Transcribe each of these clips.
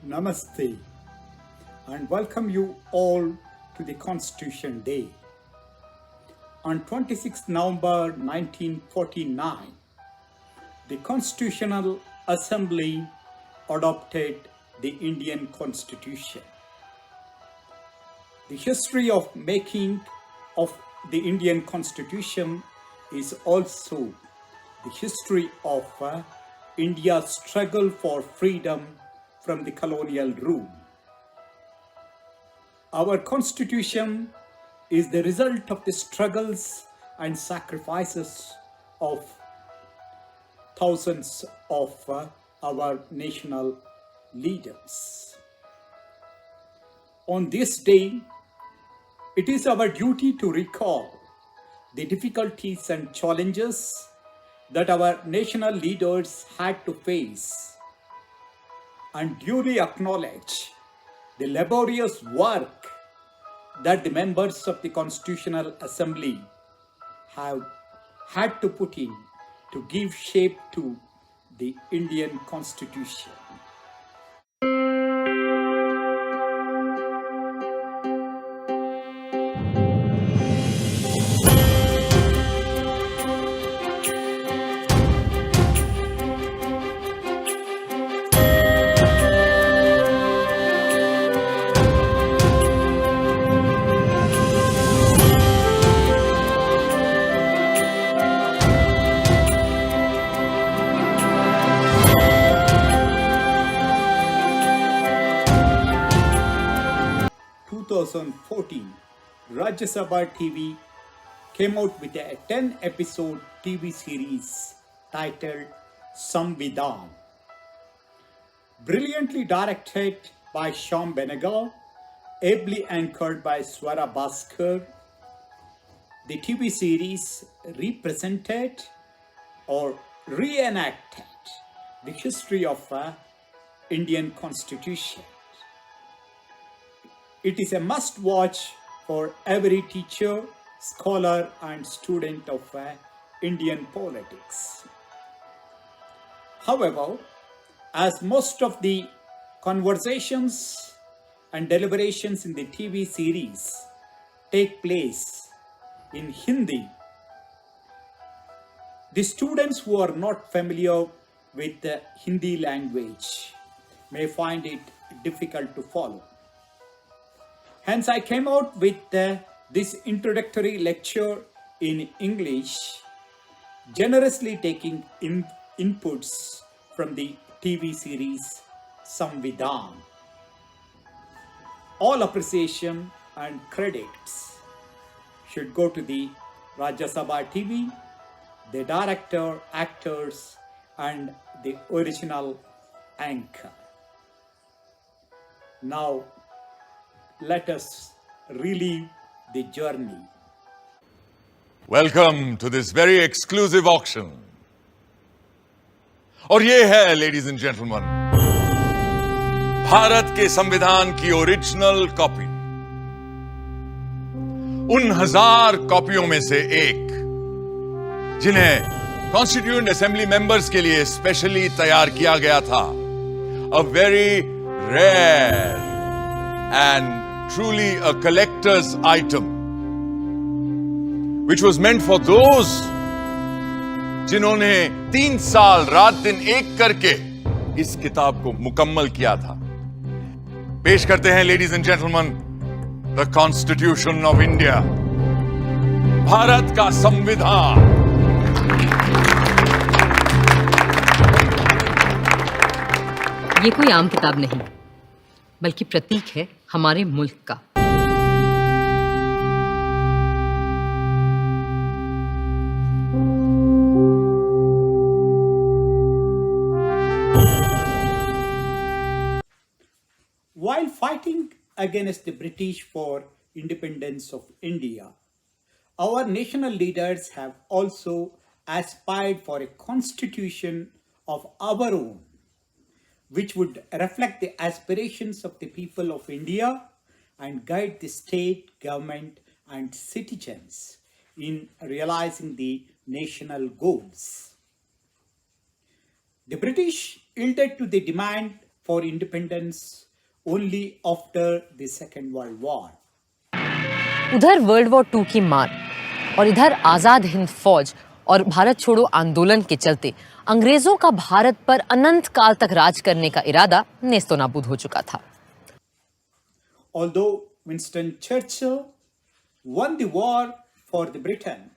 Namaste and welcome you all to the Constitution Day. On 26 November 1949, the Constitutional Assembly adopted the Indian Constitution. The history of making of the Indian Constitution is also the history of India's struggle for freedom from the colonial rule. Our Constitution is the result of the struggles and sacrifices of thousands of our national leaders. On this day, it is our duty to recall the difficulties and challenges that our national leaders had to face and duly acknowledge the laborious work that the members of the Constitutional Assembly have had to put in to give shape to the Indian Constitution. In 2014, Rajya Sabha TV came out with a 10-episode TV series titled Samvidhan. Brilliantly directed by Shyam Benegal, ably anchored by Swara Bhaskar, the TV series represented or reenacted the history of Indian Constitution. It is a must-watch for every teacher, scholar and student of Indian politics. However, as most of the conversations and deliberations in the TV series take place in Hindi, the students who are not familiar with the Hindi language may find it difficult to follow. Hence, I came out with this introductory lecture in English, generously taking inputs from the TV series Samvidhan. All appreciation and credits should go to the Rajya Sabha TV, the director, actors, and the original anchor. Now, let us relive the journey. Welcome to this very exclusive auction. और ये है, ladies and gentlemen, Bharat के संविधान की original copy. उन 1000 कॉपियों में से एक, जिन्हें कॉन्स्टिट्यूएंट असेंबली मेंबर्स के लिए स्पेशली तैयार किया गया था। A very rare and truly a collector's item, which was meant for those जिन्होंने 3 साल रात दिन एक करके इस किताब को मुकम्मल किया था। पेश करते हैं, ladies and gentleman, the constitution of India, Bharat का संविधान। ये कोई आम किताब नहीं, बल्कि प्रतीक है हमारे मुल्क का। While fighting against the British for independence of India, our national leaders have also aspired for a constitution of our own, which would reflect the aspirations of the people of India and guide the state, government and citizens in realizing the national goals. The British yielded to the demand for independence only after the Second World War. उधर world war 2 की मार और इधर आजाद हिंद फौज और भारत छोड़ो आंदोलन के चलते अंग्रेजों का भारत पर अनंत काल तक राज करने का इरादा नेस्तो नाबूद हो चुका था. Although Winston Churchill won the war for the Britain,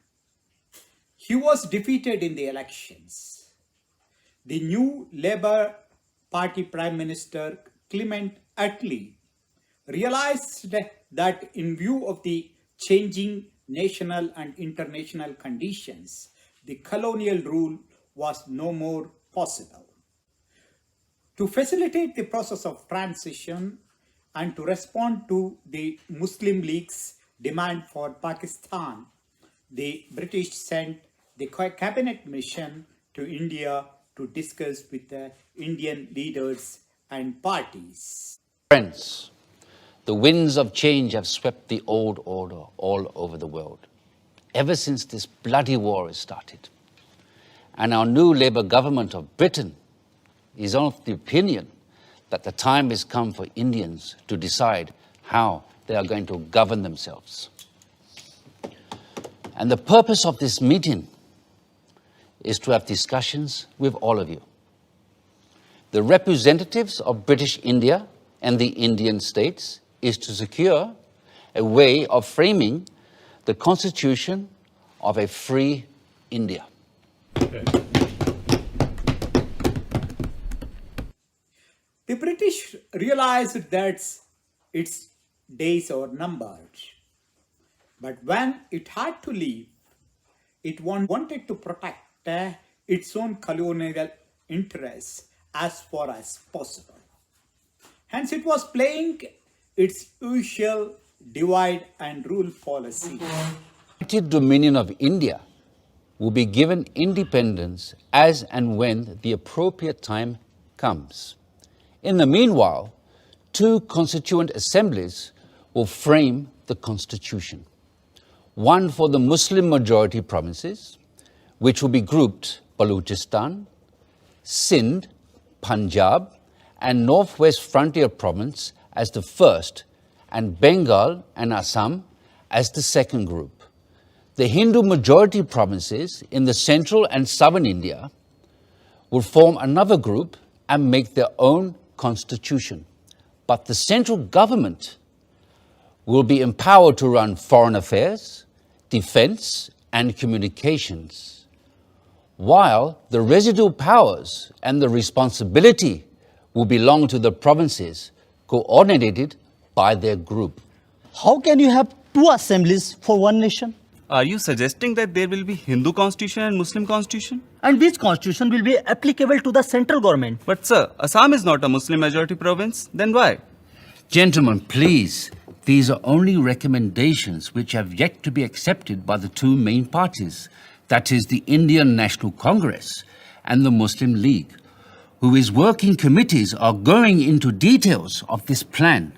he was defeated in the elections. The new Labour Party Prime Minister Clement Attlee realized that in view of the changing national and international conditions, the colonial rule was no more possible. To facilitate the process of transition and to respond to the Muslim League's demand for Pakistan, the British sent the cabinet mission to India to discuss with the Indian leaders and parties. Friends, the winds of change have swept the old order all over the world, ever since this bloody war has started. And our new Labour government of Britain is of the opinion that the time has come for Indians to decide how they are going to govern themselves. And the purpose of this meeting is to have discussions with all of you. The representatives of British India and the Indian states is to secure a way of framing the constitution of a free India. The British realized that its days are numbered. But when it had to leave, it wanted to protect its own colonial interests as far as possible. Hence, it was playing its usual divide and rule policy. United Dominion of India will be given independence as and when the appropriate time comes. In the meanwhile, two constituent assemblies will frame the constitution. One for the Muslim majority provinces, which will be grouped Balochistan, Sindh, Punjab, and Northwest Frontier Province as the first, and Bengal and Assam as the second group. The Hindu majority provinces in the central and southern India will form another group and make their own constitution. But the central government will be empowered to run foreign affairs, defense, and communications, while the residual powers and the responsibility will belong to the provinces, coordinated by their group. How can you have two assemblies for one nation? Are you suggesting that there will be Hindu constitution and Muslim constitution? And which constitution will be applicable to the central government? But sir, Assam is not a Muslim majority province. Then why? Gentlemen, please, these are only recommendations which have yet to be accepted by the two main parties, that is the Indian National Congress and the Muslim League, whose working committees are going into details of this plan,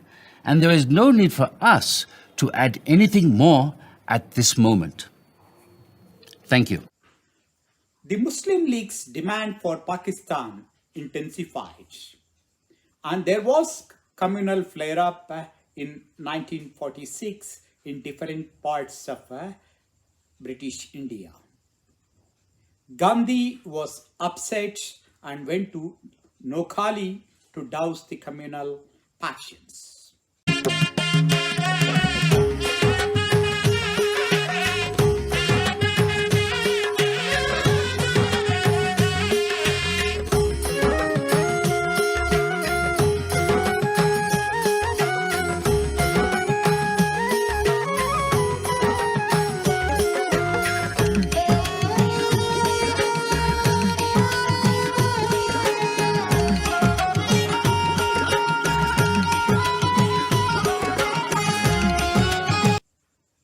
and there is no need for us to add anything more at this moment. Thank you. The Muslim League's demand for Pakistan intensified, and there was communal flare-up in 1946 in different parts of British India. Gandhi was upset and went to Noakhali to douse the communal passions.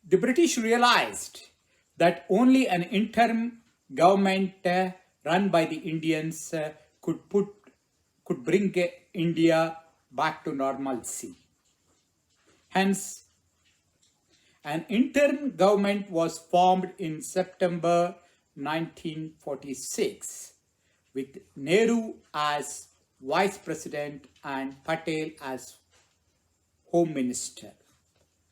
The British realized that only an interim government run by the Indians could bring India back to normalcy. Hence, an interim government was formed in September 1946 with Nehru as Vice President and Patel as Home Minister,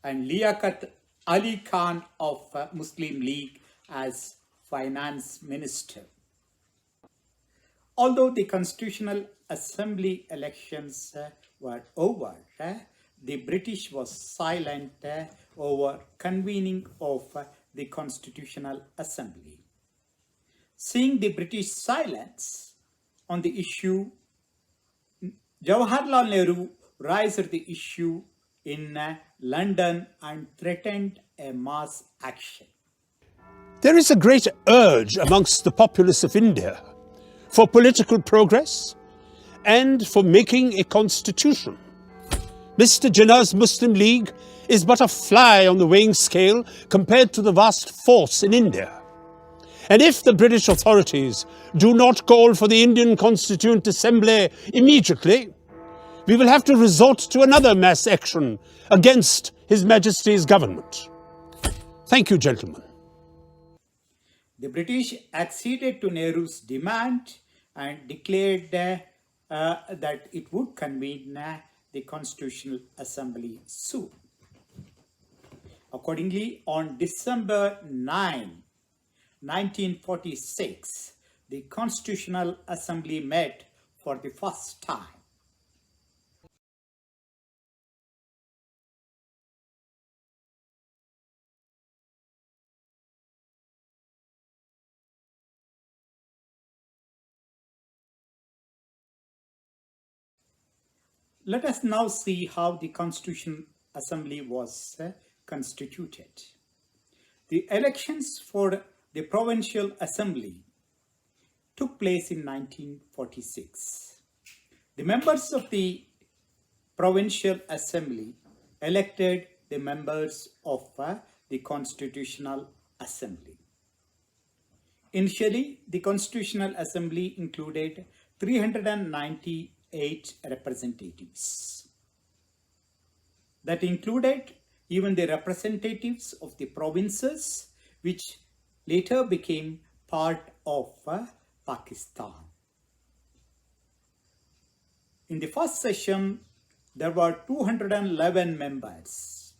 and Liaquat Ali Khan of Muslim League as Finance Minister. Although the Constitutional Assembly elections were over, the British was silent over convening of the Constitutional Assembly. Seeing the British silence on the issue, Jawaharlal Nehru raised the issue in London and threatened a mass action. There is a great urge amongst the populace of India for political progress and for making a constitution. Mr. Jinnah's Muslim League is but a fly on the weighing scale compared to the vast force in India. And if the British authorities do not call for the Indian Constituent Assembly immediately, we will have to resort to another mass action against His Majesty's government. Thank you, gentlemen. The British acceded to Nehru's demand and declared that it would convene the Constitutional Assembly soon. Accordingly, on December 9, 1946, the Constitutional Assembly met for the first time. Let us now see how the Constitutional Assembly was constituted. The elections for the Provincial Assembly took place in 1946. The members of the Provincial Assembly elected the members of the Constitutional Assembly. Initially, the Constitutional Assembly included 398 representatives. That included even the representatives of the provinces, which later became part of Pakistan. In the first session, there were 211 members.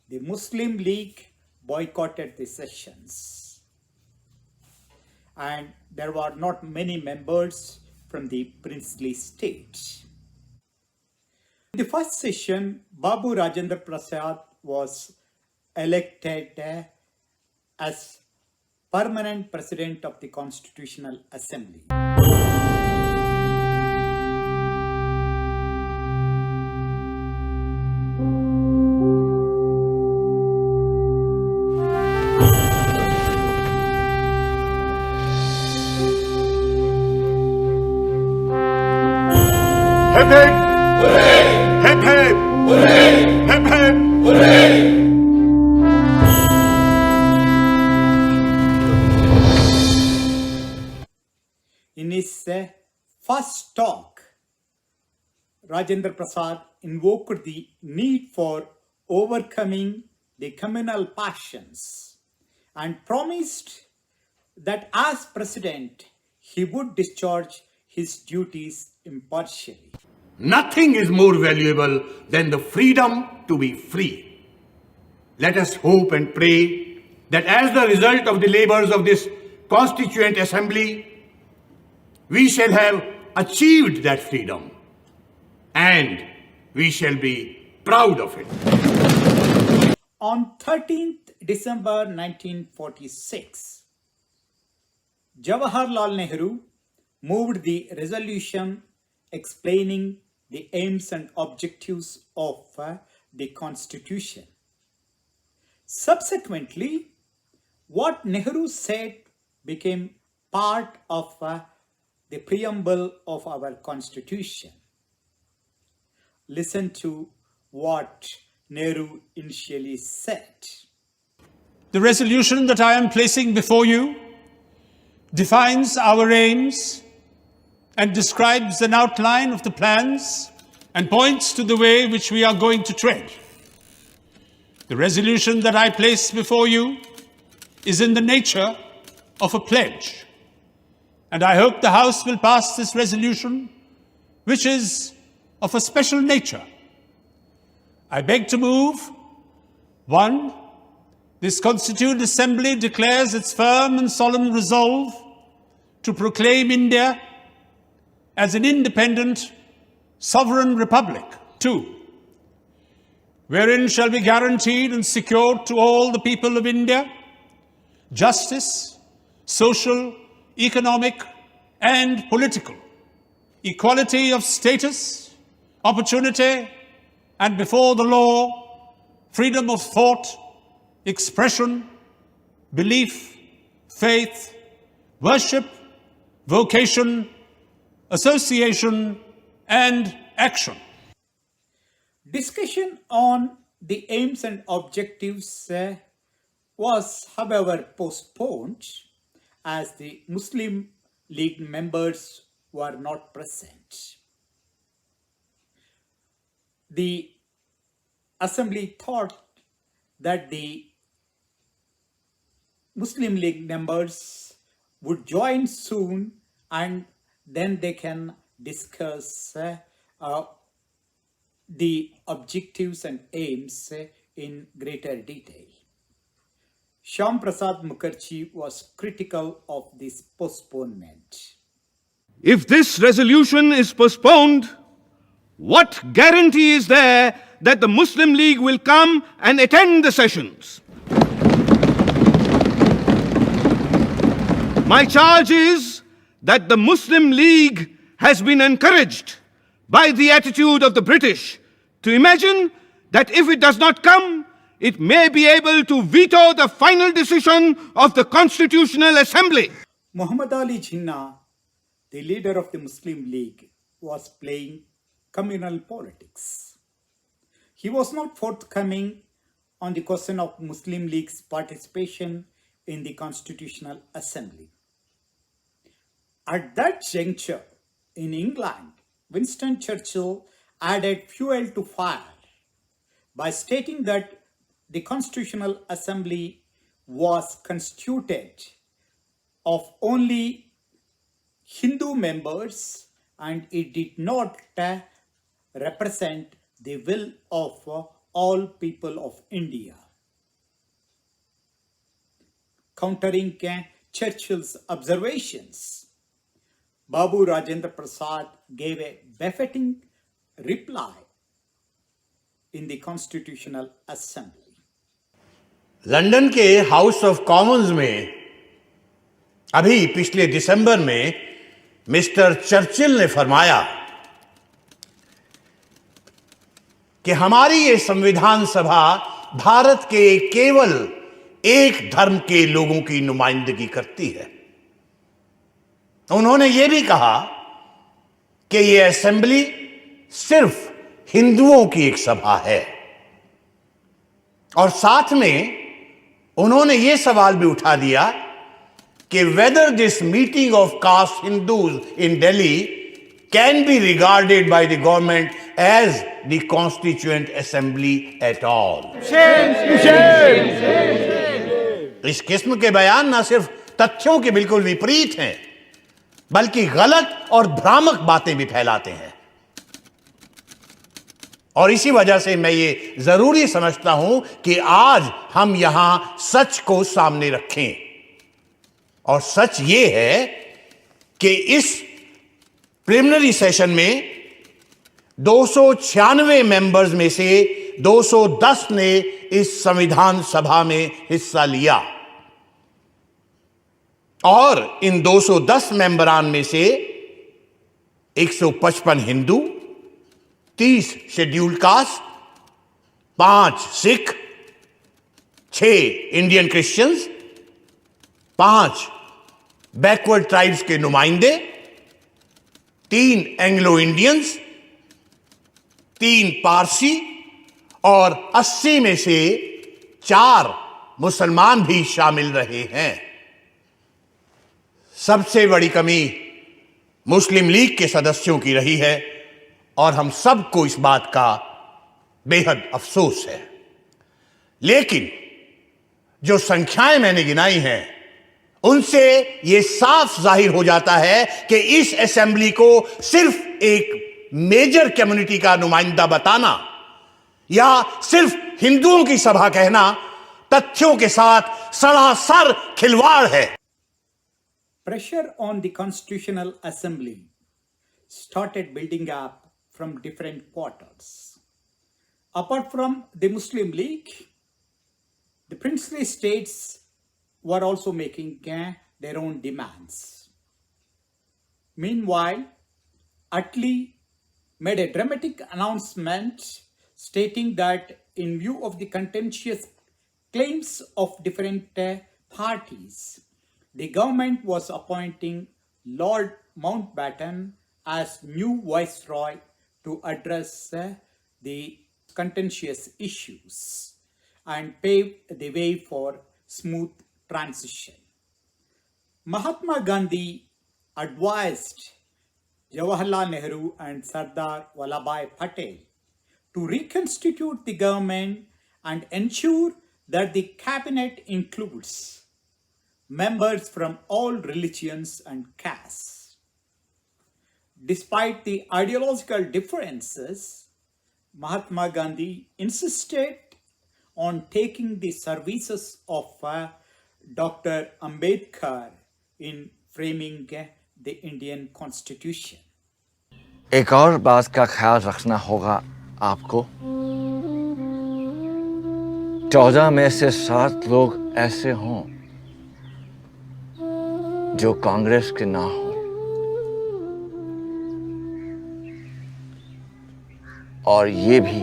The Muslim League boycotted the sessions, and there were not many members from the princely state. In the first session, Babu Rajendra Prasad was elected as permanent president of the Constitutional Assembly. Hip hip! Hooray! Hip hip! Hooray! Hip hip! Hooray! In his first talk, Rajendra Prasad invoked the need for overcoming the communal passions and promised that as president, he would discharge his duties impartially. Nothing is more valuable than the freedom to be free. Let us hope and pray that as the result of the labors of this Constituent Assembly, we shall have achieved that freedom, and we shall be proud of it. On 13th December 1946, Jawaharlal Nehru moved the resolution explaining the aims and objectives of the Constitution. Subsequently, what Nehru said became part of the preamble of our Constitution. Listen to what Nehru initially said. The resolution that I am placing before you defines our aims and describes an outline of the plans and points to the way which we are going to tread. The resolution that I place before you is in the nature of a pledge, and I hope the House will pass this resolution which is of a special nature. I beg to move, 1. This Constituent Assembly declares its firm and solemn resolve to proclaim India as an independent, sovereign republic. 2. Wherein shall be guaranteed and secured to all the people of India justice, social, economic, and political, equality of status, opportunity, and before the law, freedom of thought, expression, belief, faith, worship, vocation, association, and action. Discussion on the aims and objectives was, however, postponed as the Muslim League members were not present. The Assembly thought that the Muslim League members would join soon and then they can discuss the objectives and aims in greater detail. Shyam Mukherjee was critical of this postponement. If this resolution is postponed, what guarantee is there that the Muslim League will come and attend the sessions? My charge is that the Muslim League has been encouraged by the attitude of the British to imagine that if it does not come, it may be able to veto the final decision of the Constitutional Assembly. Muhammad Ali Jinnah, the leader of the Muslim League, was playing communal politics. He was not forthcoming on the question of Muslim League's participation in the Constitutional Assembly. At that juncture, in England, Winston Churchill added fuel to fire by stating that the Constitutional Assembly was constituted of only Hindu members and it did not represent the will of all people of India. Countering Churchill's observations, Babu Rajendra Prasad gave a befitting reply in the Constitutional Assembly. London के house of Commons में अभी पिछले दिसंबर में mister Churchill ने फरमाया कि हमारी ये संविधान सभा भारत के केवल एक धर्म के लोगों की नुमाइंदगी करती है। उन्होंने ये भी कहा कि ये असेंबली सिर्फ हिंदुओं की एक सभा है और साथ में उन्होंने ये सवाल भी उठा दिया कि whether this meeting of caste Hindus in Delhi can be regarded by the government as the constituent assembly at all. इस किस्म के बयान ना सिर्फ तथ्यों के बिल्कुल विपरीत हैं बल्कि गलत और भ्रामक बातें भी फैलाते हैं और इसी वजह से मैं ये जरूरी समझता हूं कि आज हम यहां सच को सामने रखें और सच ये है कि इस प्रिलिमिनरी सेशन में 296 मेंबर्स में से 210 ने इस संविधान सभा में हिस्सा लिया और इन 210 मेंबरान में से 155 Hindu, 30 scheduled caste, 5 Sikh, 6 Indian Christians, 5 backward tribes के नुमाइंदे, 3 एंग्लो इंडियंस, 3 पारसी और 80 में से 4 मुसलमान भी शामिल रहे हैं। सबसे बड़ी कमी मुस्लिम लीग के सदस्यों की रही है और हम सबको इस बात का बेहद अफसोस है। लेकिन जो संख्याएं मैंने गिनाई हैं उनसे यह साफ जाहिर हो जाता है कि इस असेंबली को सिर्फ एक मेजर कम्युनिटी का नुमाइंदा बताना या सिर्फ हिंदुओं की सभा कहना तथ्यों के साथ सरासर खिलवाड़ है। Pressure on the Constitutional Assembly started building up from different quarters. Apart from the Muslim League, the princely states were also making their own demands. Meanwhile, Attlee made a dramatic announcement stating that in view of the contentious claims of different parties, the government was appointing Lord Mountbatten as new viceroy to address the contentious issues and pave the way for smooth transition. Mahatma Gandhi advised Jawaharlal Nehru and Sardar Vallabhbhai Patel to reconstitute the government and ensure that the cabinet includes members from all religions and castes. Despite the ideological differences, Mahatma Gandhi insisted on taking the services of Dr. Ambedkar in framing the Indian Constitution. एक और बात का ख्याल रखना होगा आपको। 14 में से 7 लोग ऐसे हों जो कांग्रेस के ना हो, और ये भी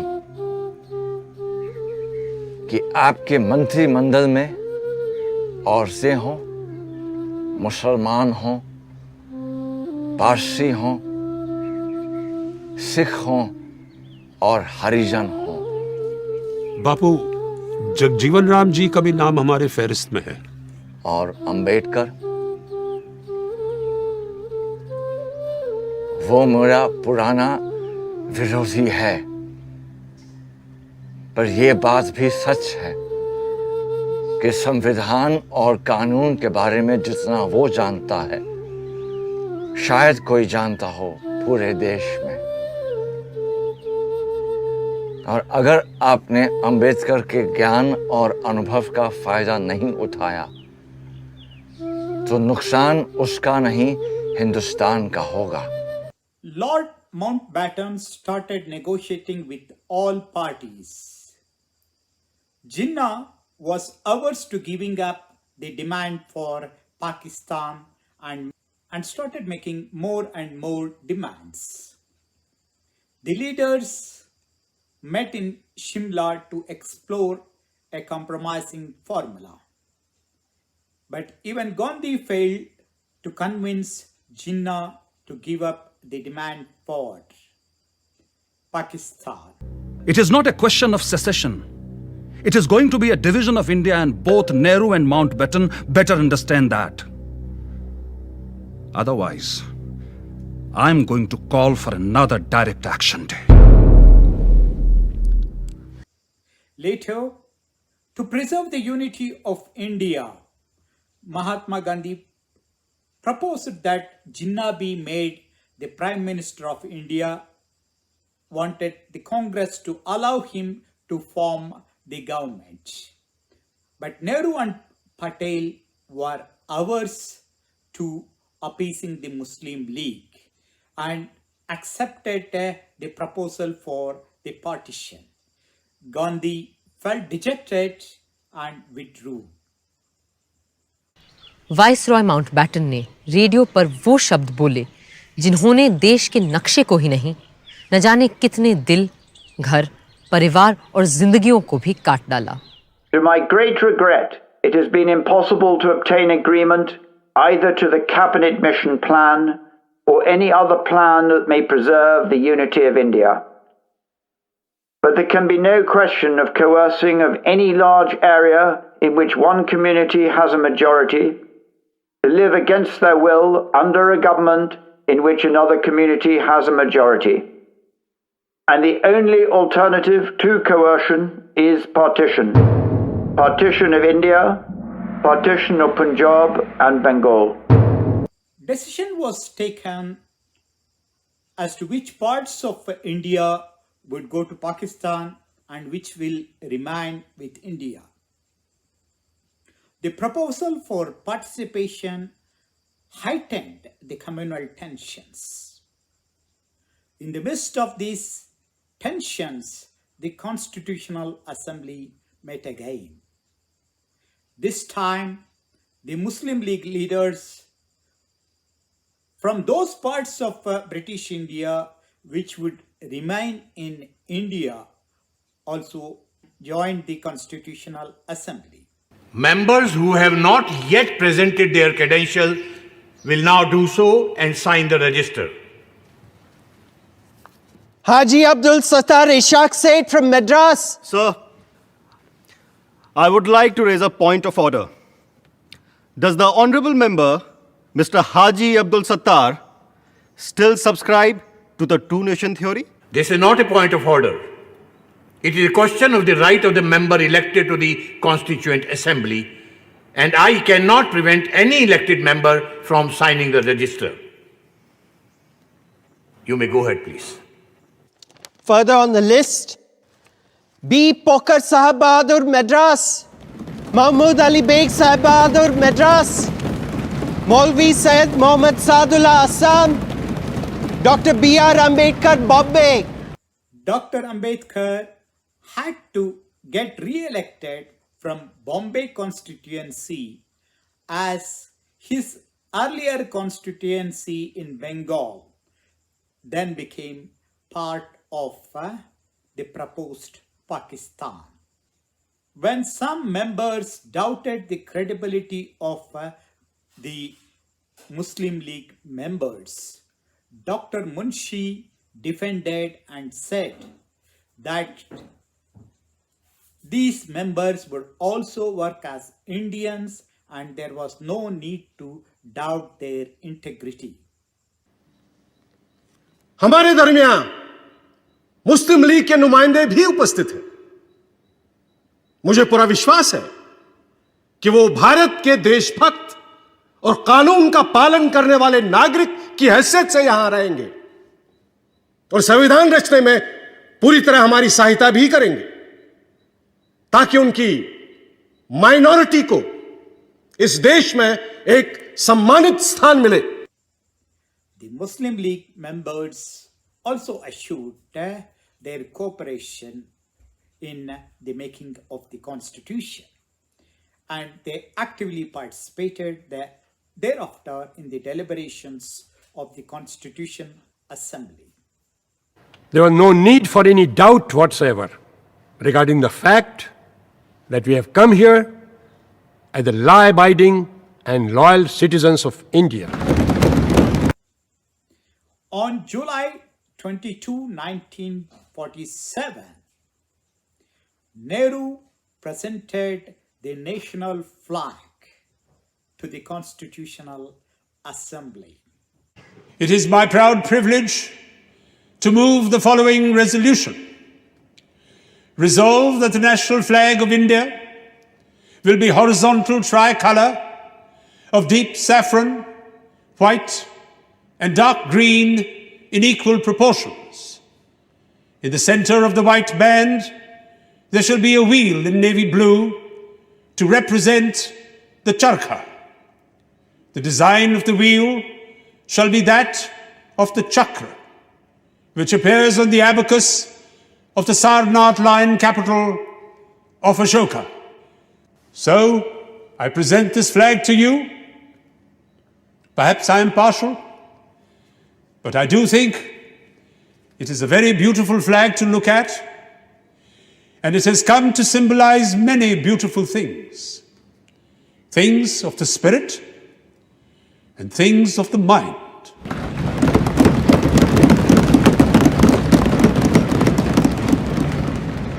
कि आपके मंत्रिमंडल में औरतें हों, मुसलमान हों, पारसी हों, सिख हों और हरिजन हों। बापू, जगजीवन राम जी का भी नाम हमारे फहरिस्त में है। और अंबेडकर, वो मेरा पुराना विरोधी है, पर यह बात भी सच है कि संविधान और कानून के बारे में जितना वो जानता है, शायद कोई जानता हो पूरे देश में। और अगर आपने अंबेडकर के ज्ञान और अनुभव का फायदा नहीं उठाया, तो नुकसान उसका नहीं, हिंदुस्तान का होगा। Lord Mountbatten started negotiating with all parties. Jinnah was averse to giving up the demand for Pakistan and started making more and more demands. The leaders met in Shimla to explore a compromising formula. But even Gandhi failed to convince Jinnah to give up the demand for Pakistan. It is not a question of secession. It is going to be a division of India, and both Nehru and Mountbatten better understand that. Otherwise, I'm going to call for another direct action day. Later, to preserve the unity of India, Mahatma Gandhi proposed that Jinnah be made the Prime Minister of India, wanted the Congress to allow him to form the government. But Nehru and Patel were averse to appeasing the Muslim League and accepted the proposal for the partition. Gandhi felt dejected and withdrew. Viceroy Mountbatten ने radio पर वो शब्द बोले जिन्होंने देश के नक्शे को ही नहीं, न जाने कितने दिल, घर, परिवार और जिंदगियों को भी काट डाला। To my great regret, it has been impossible to obtain agreement either to the cabinet mission plan or any other plan that may preserve the unity of India. But there can be no question of coercing of any large area in which one community has a majority to live against their will under a government in which another community has a majority. And the only alternative to coercion is partition. Partition of India, partition of Punjab and Bengal. Decision was taken as to which parts of India would go to Pakistan and which will remain with India. The proposal for participation heightened the communal tensions. In the midst of these tensions, the Constitutional Assembly met again. This time, the Muslim League leaders from those parts of British India which would remain in India also joined the Constitutional Assembly. Members who have not yet presented their credentials will now do so and sign the register. Haji Abdul Sattar Ishaq Seth from Madras. Sir, I would like to raise a point of order. Does the honorable member, Mr. Haji Abdul Sattar, still subscribe to the two-nation theory? This is not a point of order. It is a question of the right of the member elected to the Constituent Assembly, and I cannot prevent any elected member from signing the register. You may go ahead, please. Further on the list, B. Pokar Sahab Bahadur, Madras. Mahmud Ali Beg Sahab Bahadur, Madras. Maulvi Syed Mohammad Saadullah, Assam. Dr. B.R. Ambedkar, Bombay. Dr. Ambedkar had to get re-elected from Bombay constituency as his earlier constituency in Bengal then became part of the proposed Pakistan. When some members doubted the credibility of the Muslim League members, Dr. Munshi defended and said that these members would also work as Indians and there was no need to doubt their integrity. हमारे दरमियान मुस्लिम league के नुमाइंदे भी उपस्थित हैं। मुझे पूरा विश्वास है कि वो भारत के देशभक्त और कानून का पालन करने वाले नागरिक की हैसियत से यहां रहेंगे और संविधान रचने में पूरी तरह हमारी सहायता भी करेंगे ताकि उनकी माइनॉरिटी को इस देश में एक सम्मानित स्थान मिले। The Muslim League members also assured their cooperation in the making of the Constitution, and they actively participated thereafter in the deliberations of the Constitution Assembly. There was no need for any doubt whatsoever regarding the fact that we have come here as the law-abiding and loyal citizens of India. On July 22, 1947, Nehru presented the national flag to the Constitutional Assembly. It is my proud privilege to move the following resolution. Resolve that the national flag of India will be horizontal tricolour of deep saffron, white, and dark green in equal proportions. In the center of the white band, there shall be a wheel in navy blue to represent the charkha. The design of the wheel shall be that of the chakra, which appears on the abacus of the Sarnath lion capital of Ashoka. So, I present this flag to you. Perhaps I am partial, but I do think it is a very beautiful flag to look at, and it has come to symbolize many beautiful things. Things of the spirit and things of the mind.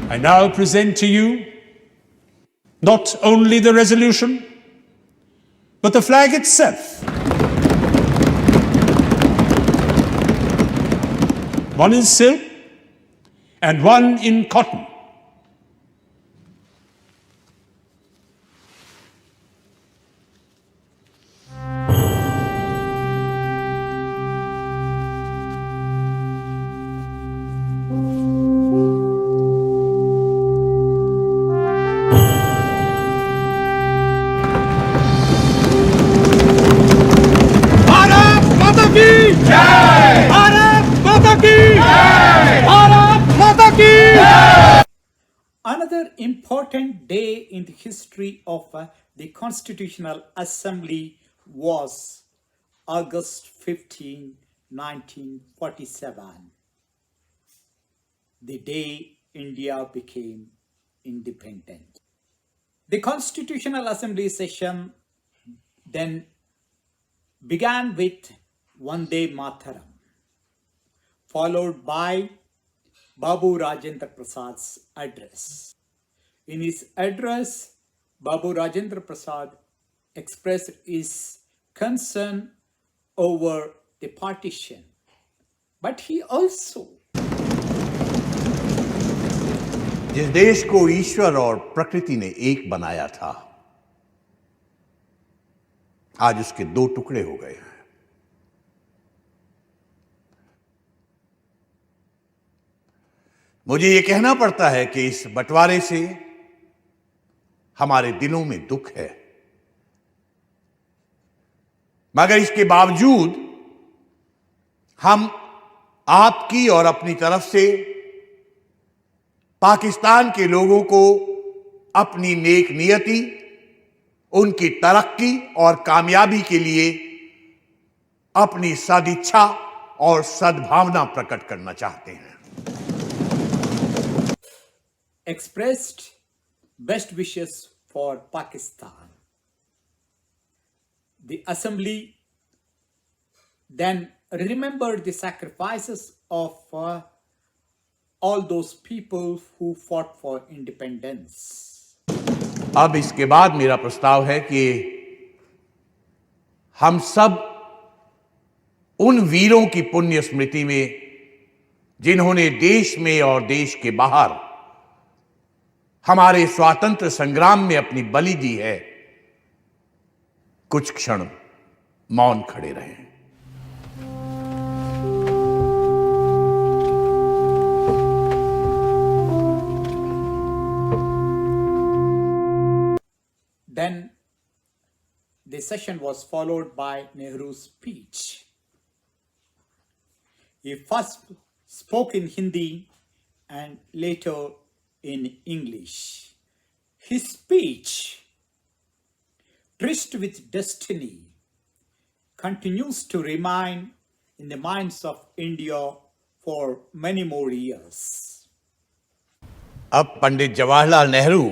I now present to you not only the resolution, but the flag itself. One in silk and one in cotton. Another important day in the history of the Constitutional Assembly was August 15, 1947, the day India became independent. The Constitutional Assembly session then began with Vande Mataram, followed by Babu Rajendra Prasad's address. In his address, Babu Rajendra Prasad expressed his concern over the partition, but he also जिस देश को ईश्वर और प्रकृति ने एक बनाया था, आज उसके दो टुकड़े हो गए हैं। मुझे यह कहना पड़ता है कि इस बंटवारे से हमारे दिलों में दुख है, मगर इसके बावजूद हम आपकी और अपनी तरफ से पाकिस्तान के लोगों को अपनी नेक नियति, उनकी तरक्की और कामयाबी के लिए अपनी सदिच्छा और सद्भावना प्रकट करना चाहते हैं। expressed best wishes for Pakistan. The assembly then remembered the sacrifices of all those people who fought for independence. अब इसके बाद मेरा प्रस्ताव है कि हम सब उन वीरों की पुण्य स्मृति में जिन्होंने देश में और देश के बाहर हमारे स्वातंत्र संग्राम में अपनी बलि दी है, कुछ क्षण मौन खड़े रहें। Then the session was followed by Nehru's speech. He first spoke in Hindi and later in English. His speech, tryst with destiny, continues to remain in the minds of India for many more years. अब पंडित जवाहरलाल नेहरू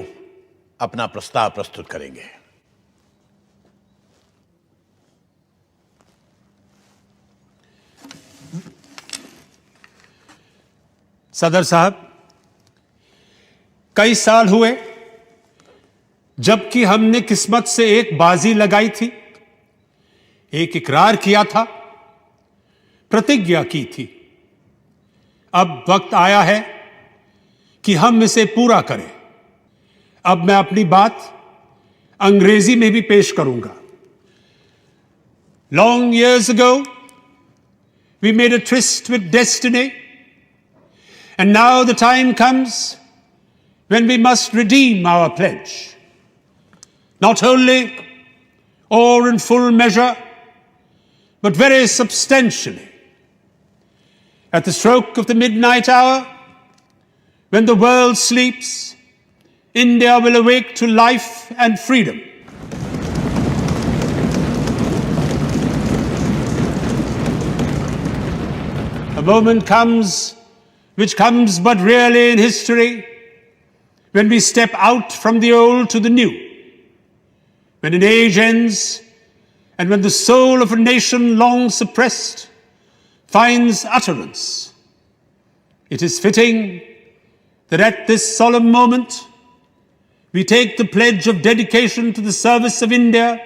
अपना प्रस्ताव प्रस्तुत करेंगे। सदर साहब, कई साल हुए जबकि हमने किस्मत से एक बाजी लगाई थी, एक इकरार किया था, प्रतिज्ञा की थी। अब वक्त आया है कि हम इसे पूरा करें। अब मैं अपनी बात अंग्रेजी में भी पेश करूंगा। Long years ago, we made a tryst with destiny, and now the time comes when we must redeem our pledge. Not wholly or in full measure, but very substantially. At the stroke of the midnight hour, when the world sleeps, India will awake to life and freedom. A moment comes, which comes but rarely in history, when we step out from the old to the new, when an age ends, and when the soul of a nation long suppressed finds utterance. It is fitting that at this solemn moment, we take the pledge of dedication to the service of India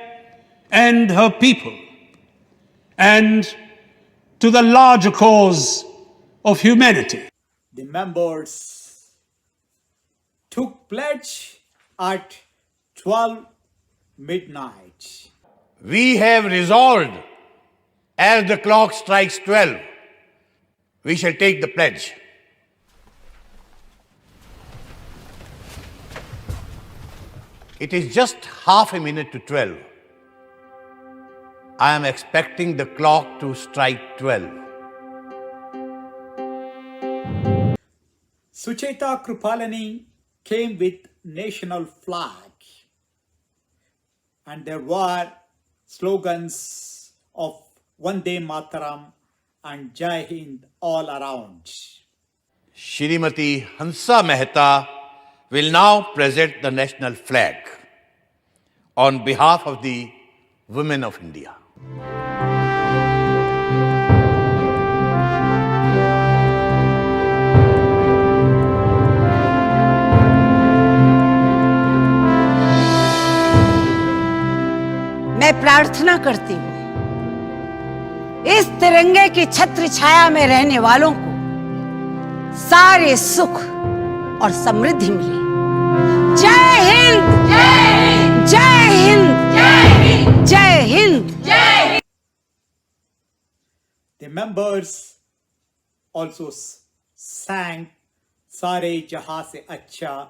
and her people, and to the larger cause of humanity. The members took pledge at 12 midnight. We have resolved, as the clock strikes 12, we shall take the pledge. It is just half a minute to 12. I am expecting the clock to strike 12. Sucheta Kripalani came with national flag, and there were slogans of Vande Mataram and Jai Hind all around. Shrimati Hansa Mehta will now present the national flag on behalf of the women of India. मैं प्रार्थना करती हूँ इस तिरंगे की छत्र छाया में रहने वालों को सारे सुख और समृद्धि मिले। जय हिंद, जय हिंद, जय हिंद, जय हिंद, जय Hind. The members also sang Sare Jahan Se Acha,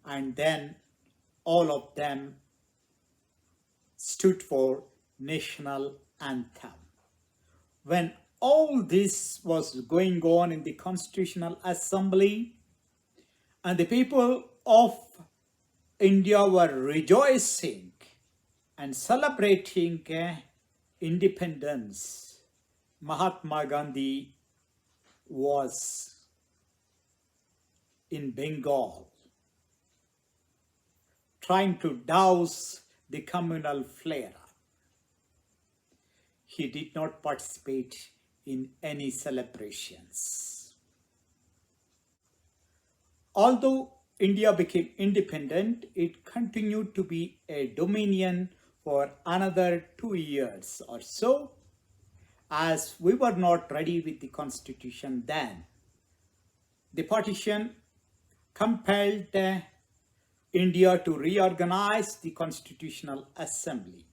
and then all of them stood for national anthem. When all this was going on in the Constitutional Assembly, and the people of India were rejoicing and celebrating independence, Mahatma Gandhi was in Bengal trying to douse the communal flare. He did not participate in any celebrations. Although India became independent, it continued to be a dominion for another 2 years or so, as we were not ready with the constitution then. The partition compelled India to reorganize the Constitutional Assembly.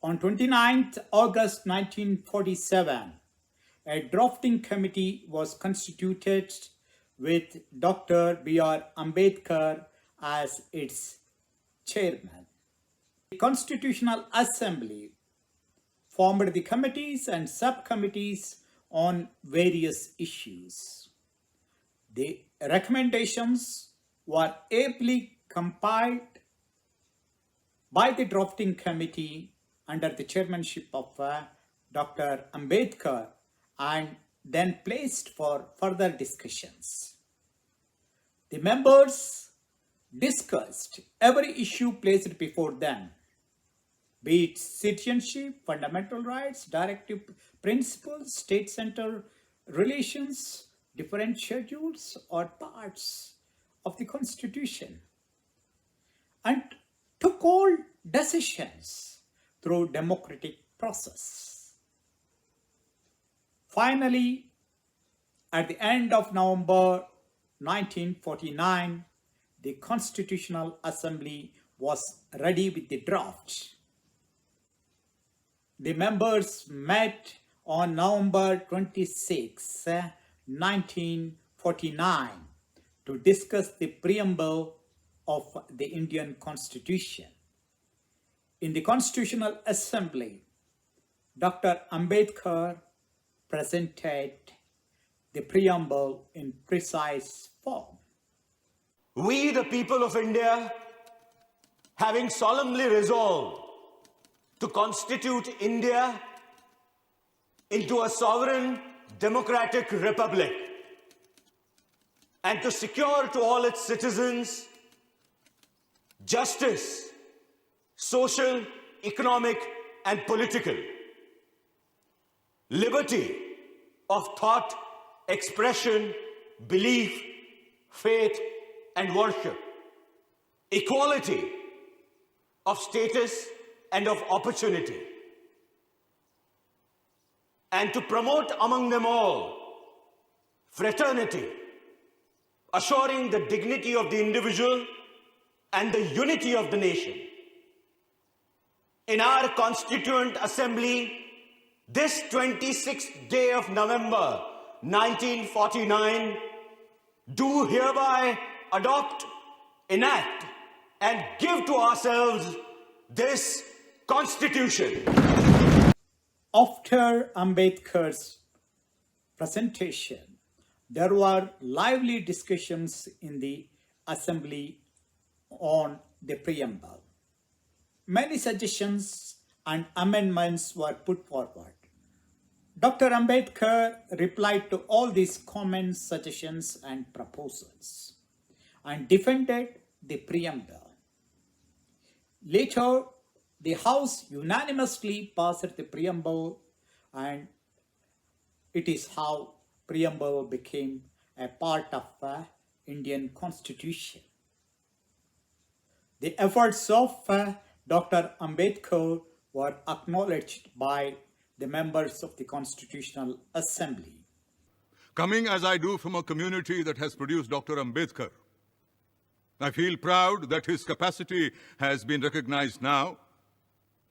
On 29th August 1947, a drafting committee was constituted with Dr. B.R. Ambedkar as its chairman. The Constitutional Assembly formed the committees and subcommittees on various issues. The recommendations were ably compiled by the drafting committee under the chairmanship of Dr. Ambedkar and then placed for further discussions. The members discussed every issue placed before them, be it citizenship, fundamental rights, directive principles, state-center relations, different schedules or parts of the Constitution, and took all decisions through democratic process. Finally, at the end of November 1949, the Constitutional Assembly was ready with the draft. The members met on November 26, 1949 to discuss the preamble of the Indian Constitution. In the Constitutional Assembly, Dr. Ambedkar presented the preamble in precise form. We, the people of India, having solemnly resolved to constitute India into a sovereign democratic republic and to secure to all its citizens justice, social, economic, and political, liberty of thought, expression, belief, faith, and worship, equality of status and of opportunity, and to promote among them all fraternity, assuring the dignity of the individual and the unity of the nation. In our Constituent Assembly, this 26th day of November 1949, do hereby adopt, enact, and give to ourselves this Constitution. After Ambedkar's presentation, There were lively discussions in the assembly on the preamble. Many suggestions and amendments were put forward. Dr. Ambedkar replied to all these comments, suggestions, and proposals and defended the preamble. Later, the House unanimously passed the preamble, and it is how preamble became a part of the Indian Constitution. The efforts of Dr. Ambedkar were acknowledged by the members of the Constitutional Assembly. Coming as I do from a community that has produced Dr. Ambedkar, I feel proud that his capacity has been recognized now,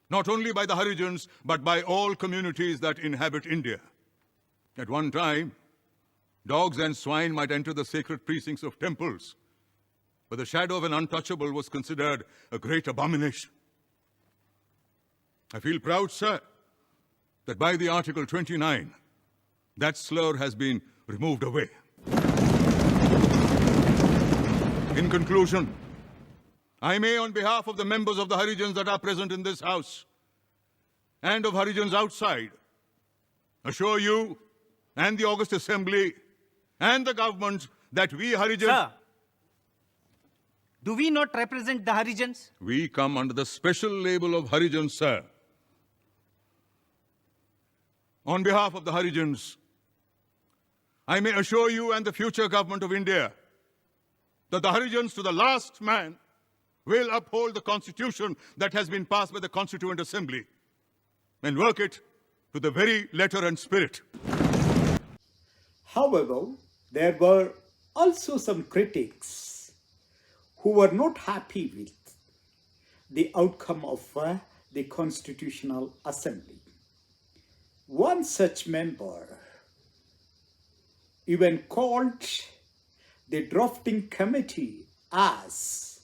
not only by the Harijans, but by all communities that inhabit India. At one time, dogs and swine might enter the sacred precincts of temples, but the shadow of an untouchable was considered a great abomination. I feel proud, sir, that by the Article 29, that slur has been removed away. In conclusion, I may, on behalf of the members of the Harijans that are present in this House and of Harijans outside, assure you and the August Assembly and the government that we Harijans... Sir, do we not represent the Harijans? We come under the special label of Harijans, sir. On behalf of the Harijans, I may assure you and the future government of India that the Harijans to the last man will uphold the constitution that has been passed by the Constituent Assembly and work it to the very letter and spirit. However, there were also some critics who were not happy with the outcome of the Constitutional Assembly. One such member even called the drafting committee as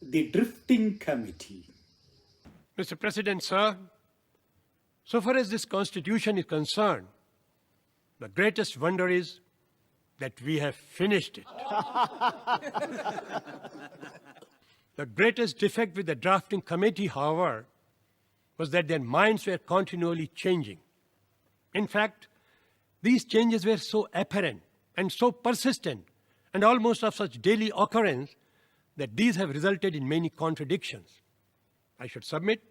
the drifting committee. Mr. President, sir, so far as this Constitution is concerned, the greatest wonder is that we have finished it. The greatest defect with the drafting committee, however, was that their minds were continually changing. In fact, these changes were so apparent and so persistent and almost of such daily occurrence that these have resulted in many contradictions. I should submit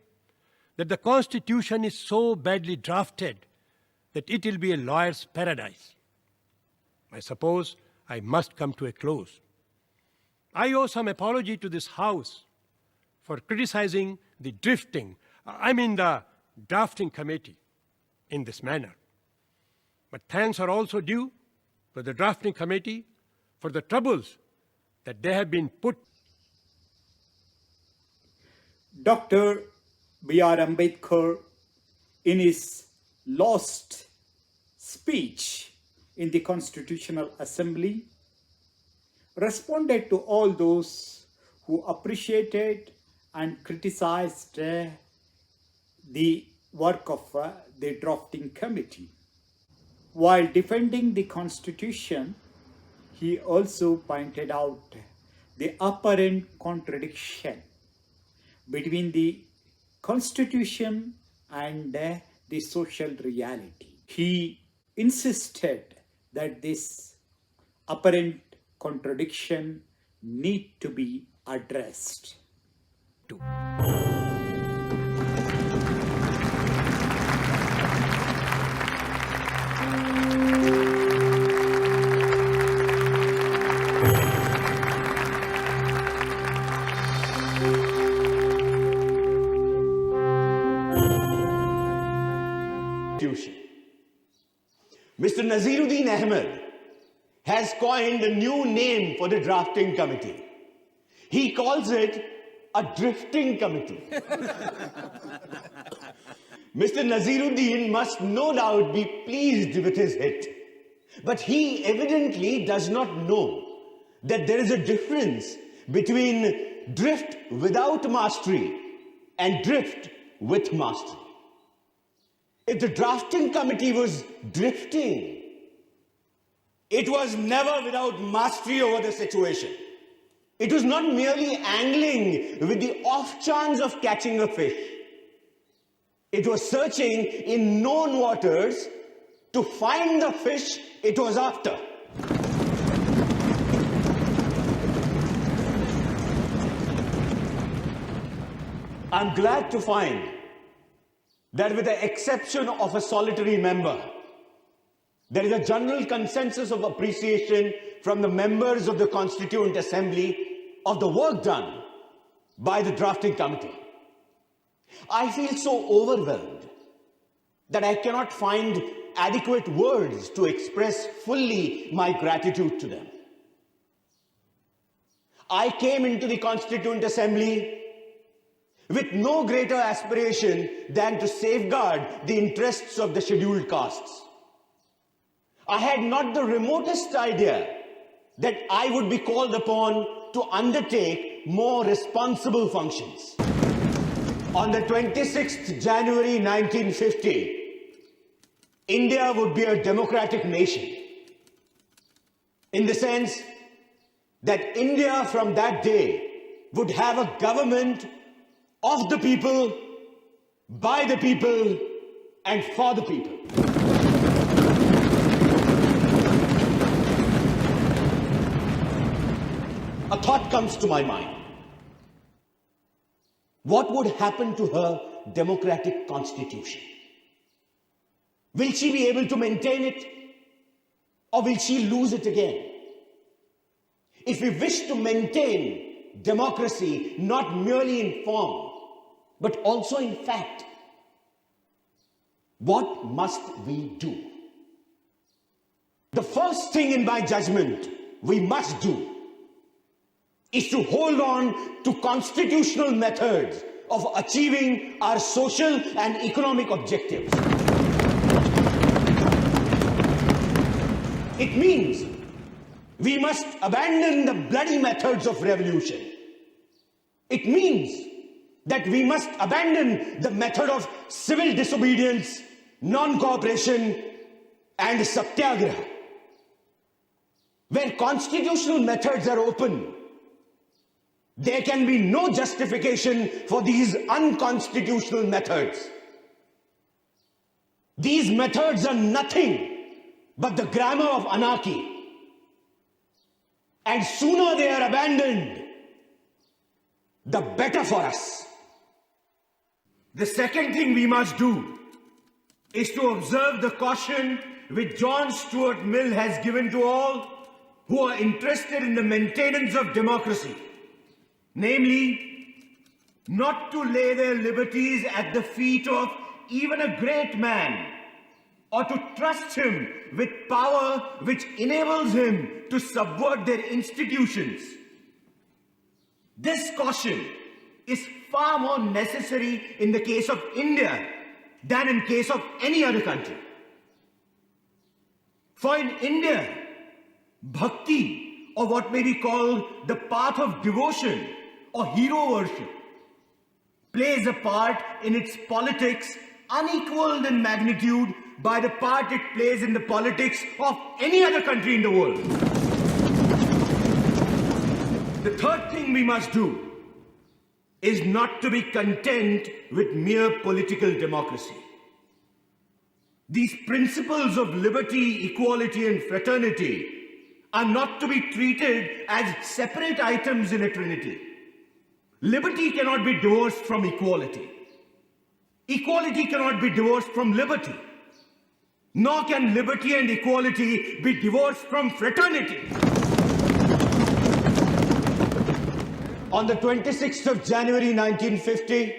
that the Constitution is so badly drafted that it will be a lawyer's paradise. I suppose I must come to a close. I owe some apology to this House for criticizing the drafting committee in this manner. But thanks are also due to the drafting committee for the troubles that they have been put. Dr. B.R. Ambedkar, in his last speech in the Constitutional Assembly, responded to all those who appreciated and criticized the work of the drafting committee. While defending the Constitution, he also pointed out the apparent contradiction between the Constitution and the social reality. He insisted that this apparent contradiction need to be addressed. Mr. Naziruddin Ahmed has coined a new name for the drafting committee. He calls it a drifting committee. Mr. Naziruddin must no doubt be pleased with his hit, but he evidently does not know that there is a difference between drift without mastery and drift with mastery. If the drafting committee was drifting, It was never without mastery over the situation. It was not merely angling with the off chance of catching a fish. It was searching in known waters to find the fish it was after. I'm glad to find that with the exception of a solitary member, there is a general consensus of appreciation from the members of the Constituent Assembly of the work done by the drafting committee. I feel so overwhelmed that I cannot find adequate words to express fully my gratitude to them. I came into the Constituent Assembly with no greater aspiration than to safeguard the interests of the scheduled castes. I had not the remotest idea that I would be called upon to undertake more responsible functions. On the 26th January 1950, India would be a democratic nation, in the sense that India from that day would have a government of the people, by the people, and for the people. A thought comes to my mind. What would happen to her democratic constitution? Will she be able to maintain it, or will she lose it again? If we wish to maintain democracy not merely in form, but also in fact, what must we do? The first thing in my judgment we must do is to hold on to constitutional methods of achieving our social and economic objectives. It means we must abandon the bloody methods of revolution. It means that we must abandon the method of civil disobedience, non-cooperation, and satyagraha. Where constitutional methods are open, there can be no justification for these unconstitutional methods. These methods are nothing but the grammar of anarchy. And sooner they are abandoned, the better for us. The second thing we must do is to observe the caution which John Stuart Mill has given to all who are interested in the maintenance of democracy. Namely, not to lay their liberties at the feet of even a great man, or to trust him with power which enables him to subvert their institutions. This caution is far more necessary in the case of India than in case of any other country. For in India, bhakti, or what may be called the path of devotion or hero worship, plays a part in its politics unequaled in magnitude by the part it plays in the politics of any other country in the world. The third thing we must do is not to be content with mere political democracy. These principles of liberty, equality, and fraternity are not to be treated as separate items in a trinity. Liberty cannot be divorced from equality. Equality cannot be divorced from liberty. Nor can liberty and equality be divorced from fraternity. On the 26th of January 1950,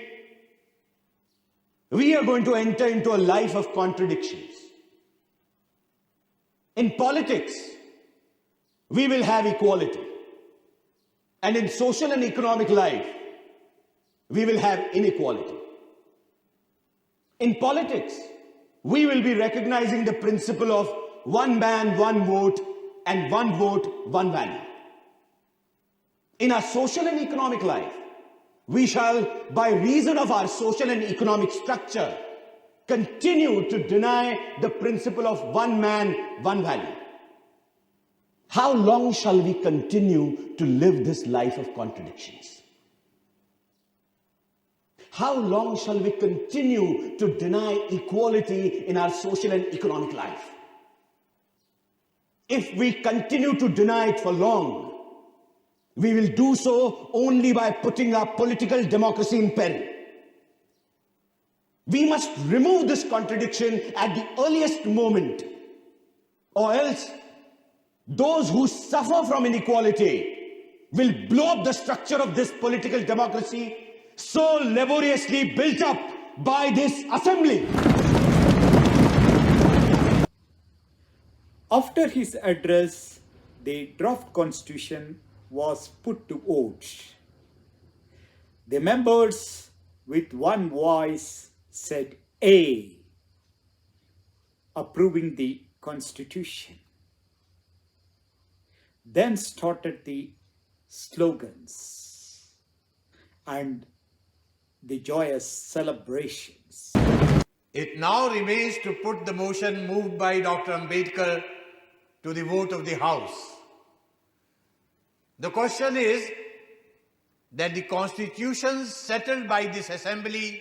we are going to enter into a life of contradictions. In politics, we will have equality. And in social and economic life, we will have inequality. In politics, we will be recognizing the principle of one man, one vote, and one vote, one value. In our social and economic life, we shall, by reason of our social and economic structure, continue to deny the principle of one man, one value. How long shall we continue to live this life of contradictions? How long shall we continue to deny equality in our social and economic life? If we continue to deny it for long, we will do so only by putting our political democracy in peril. We must remove this contradiction at the earliest moment, or else those who suffer from inequality will blow up the structure of this political democracy so laboriously built up by this assembly. After his address, the draft constitution was put to vote. The members with one voice said A, approving the constitution. Then started the slogans and the joyous celebrations. It now remains to put the motion moved by Dr. Ambedkar to the vote of the House. The question is that the constitutions settled by this assembly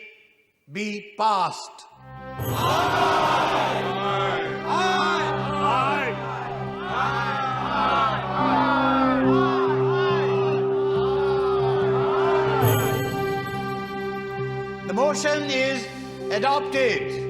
be passed. The motion is adopted.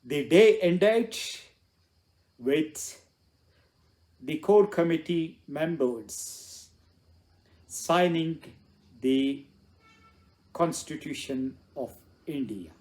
The day ended with the core committee members signing the Constitution of India.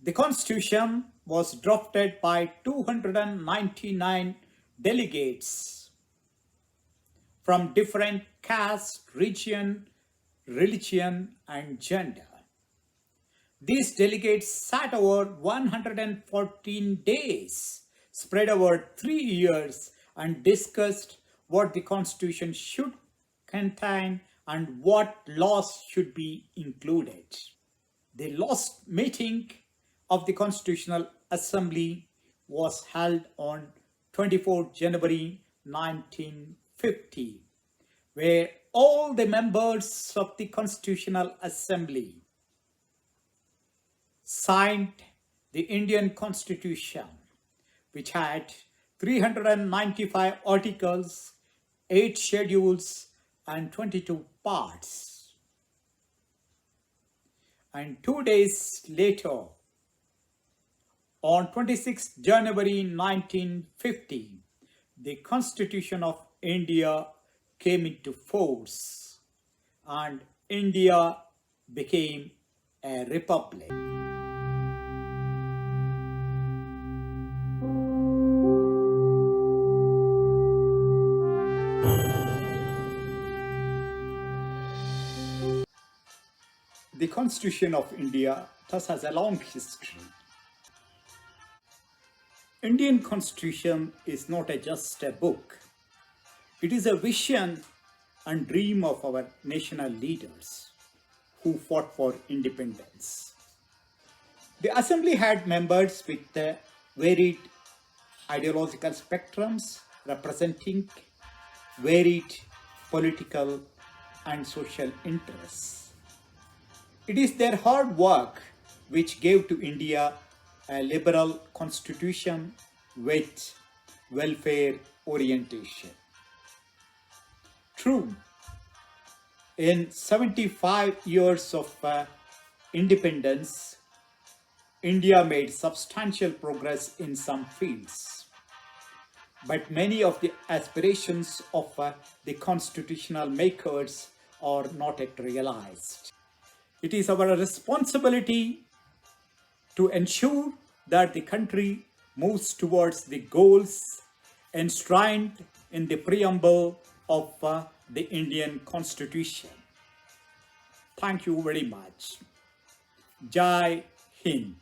The Constitution was drafted by 299 delegates from different caste, region, religion, and gender. These delegates sat over 114 days, spread over 3 years, and discussed what the Constitution should contain and what laws should be included. The last meeting of the Constitutional Assembly was held on 24 January 1950, where all the members of the Constitutional Assembly signed the Indian Constitution, which had 395 articles, 8 schedules, and 22 parts. And 2 days later, on 26 January 1950, the Constitution of India came into force and India became a republic. The Constitution of India thus has a long history. Indian Constitution is not just a book. It is a vision and dream of our national leaders who fought for independence. The assembly had members with varied ideological spectrums representing varied political and social interests. It is their hard work which gave to India a liberal constitution with welfare orientation. True, in 75 years of independence, India made substantial progress in some fields. But many of the aspirations of the constitutional makers are not yet realized. It is our responsibility to ensure that the country moves towards the goals enshrined in the preamble of the Indian Constitution. Thank you very much. Jai Hind.